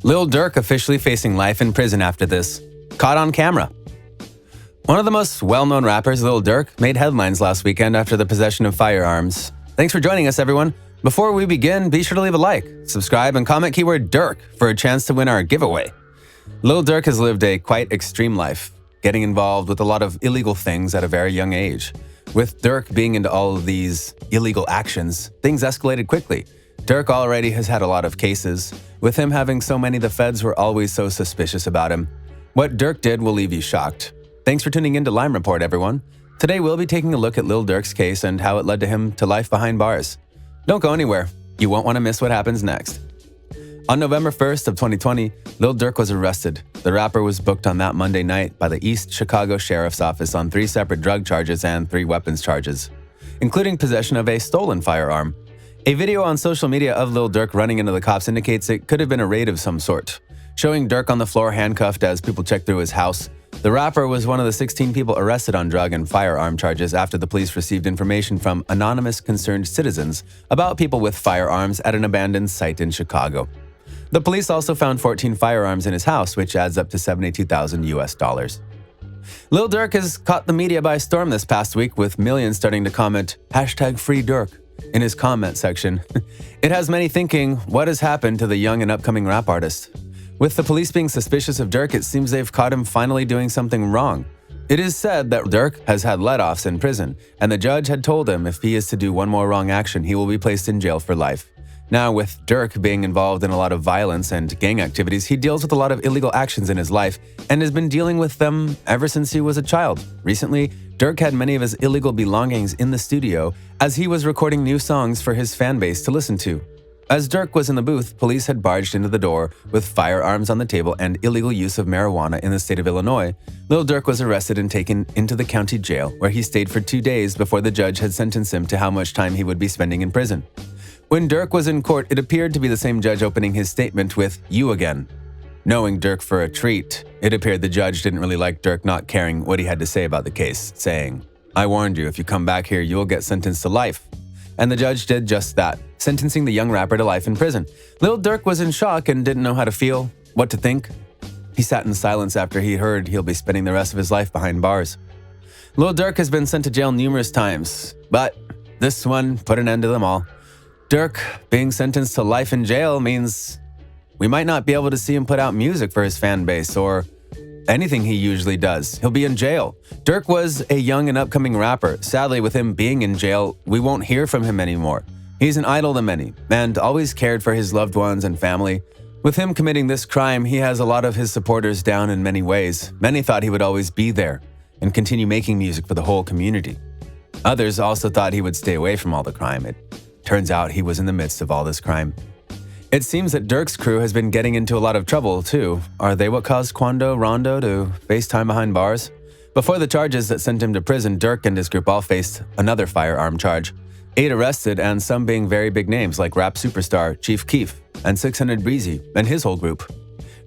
Lil Durk officially facing life in prison after this. Caught on camera. One of the most well-known rappers, Lil Durk, made headlines last weekend after the possession of firearms. Thanks for joining us, everyone. Before we begin, be sure to leave a like, subscribe, and comment keyword Durk for a chance to win our giveaway. Lil Durk has lived a quite extreme life, getting involved with a lot of illegal things at a very young age. With Durk being into all of these illegal actions, things escalated quickly. Durk already has had a lot of cases. With him having so many, the feds were always so suspicious about him. What Durk did will leave you shocked. Thanks for tuning in to Lime Report, everyone. Today we'll be taking a look at Lil Durk's case and how it led to him to life behind bars. Don't go anywhere. You won't want to miss what happens next. On November 1st of 2020, Lil Durk was arrested. The rapper was booked on that Monday night by the East Chicago Sheriff's Office on 3 separate drug charges and 3 weapons charges, including possession of a stolen firearm. A video on social media of Lil Durk running into the cops indicates it could have been a raid of some sort, showing Durk on the floor handcuffed as people checked through his house. The rapper was one of the 16 people arrested on drug and firearm charges after the police received information from anonymous concerned citizens about people with firearms at an abandoned site in Chicago. The police also found 14 firearms in his house, which adds up to $72,000 US. Lil Durk has caught the media by storm this past week, with millions starting to comment #FreeDurk in his comment section. It has many thinking, what has happened to the young and upcoming rap artist? With the police being suspicious of Durk, it seems they've caught him finally doing something wrong. It is said that Durk has had let-offs in prison, and the judge had told him if he is to do one more wrong action, he will be placed in jail for life. Now, with Durk being involved in a lot of violence and gang activities, he deals with a lot of illegal actions in his life and has been dealing with them ever since he was a child. Recently, Durk had many of his illegal belongings in the studio as he was recording new songs for his fan base to listen to. As Durk was in the booth, police had barged into the door with firearms on the table and illegal use of marijuana in the state of Illinois. Lil Durk was arrested and taken into the county jail, where he stayed for 2 days before the judge had sentenced him to how much time he would be spending in prison. When Durk was in court, it appeared to be the same judge opening his statement with, "You again." Knowing Durk for a treat, it appeared the judge didn't really like Durk not caring what he had to say about the case, saying, "I warned you, if you come back here, you will get sentenced to life." And the judge did just that, sentencing the young rapper to life in prison. Lil Durk was in shock and didn't know how to feel, what to think. He sat in silence after he heard he'll be spending the rest of his life behind bars. Lil Durk has been sent to jail numerous times, but this one put an end to them all. Durk being sentenced to life in jail means we might not be able to see him put out music for his fan base or anything he usually does. He'll be in jail. Durk was a young and upcoming rapper. Sadly, with him being in jail, we won't hear from him anymore. He's an idol to many and always cared for his loved ones and family. With him committing this crime, he has a lot of his supporters down in many ways. Many thought he would always be there and continue making music for the whole community. Others also thought he would stay away from all the crime. It turns out he was in the midst of all this crime. It seems that Durk's crew has been getting into a lot of trouble, too. Are they what caused QUANDO, RONDO to face time behind bars? Before the charges that sent him to prison, Durk and his group all faced another firearm charge. 8 arrested, and some being very big names like rap superstar Chief Keef and 600 Breezy and his whole group.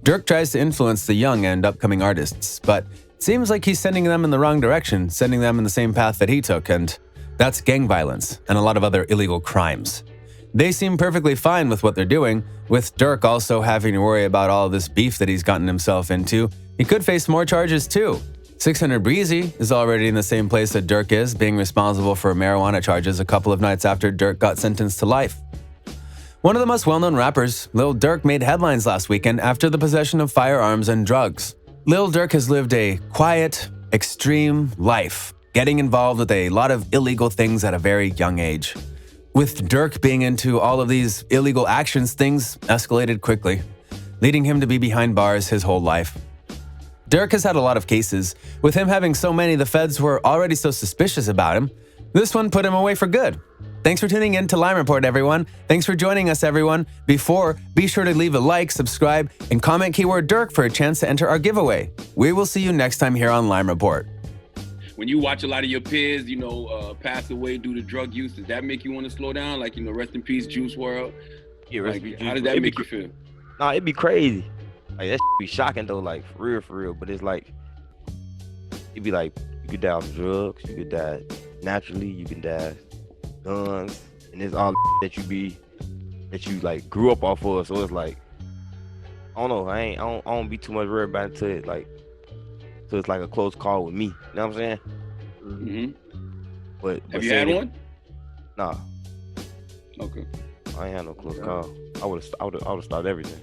Durk tries to influence the young and upcoming artists, but it seems like he's sending them in the wrong direction, sending them in the same path that he took, and that's gang violence and a lot of other illegal crimes. They seem perfectly fine with what they're doing, with Durk also having to worry about all this beef that he's gotten himself into. He could face more charges too. 600 Breezy is already in the same place that Durk is, being responsible for marijuana charges a couple of nights after Durk got sentenced to life. One of the most well-known rappers, Lil Durk, made headlines last weekend after the possession of firearms and drugs. Lil Durk has lived a quiet, extreme life, getting involved with a lot of illegal things at a very young age. With Durk being into all of these illegal actions, things escalated quickly, leading him to be behind bars his whole life. Durk has had a lot of cases. With him having so many, the feds were already so suspicious about him. This one put him away for good. Thanks for tuning in to Lime Report, everyone. Thanks for joining us, everyone. Be sure to leave a like, subscribe, and comment keyword Durk for a chance to enter our giveaway. We will see you next time here on Lime Report. When you watch a lot of your peers, pass away due to drug use, does that make you want to slow down? Like, rest in peace, Juice WRLD. Yeah, like, how does that make you feel? Nah, it'd be crazy. Like, that be shocking though, like for real. But it's like, it'd be like, you could die of drugs, you could die naturally, you can die guns, and it's all that you like grew up off of. So it's like, I don't know. I don't be too much worried about it till it like, till it's like a close call with me. You know what I'm saying? Mm-hmm. But Have you had saying one? Nah, Okay. I ain't had no close call. I would have stopped everything.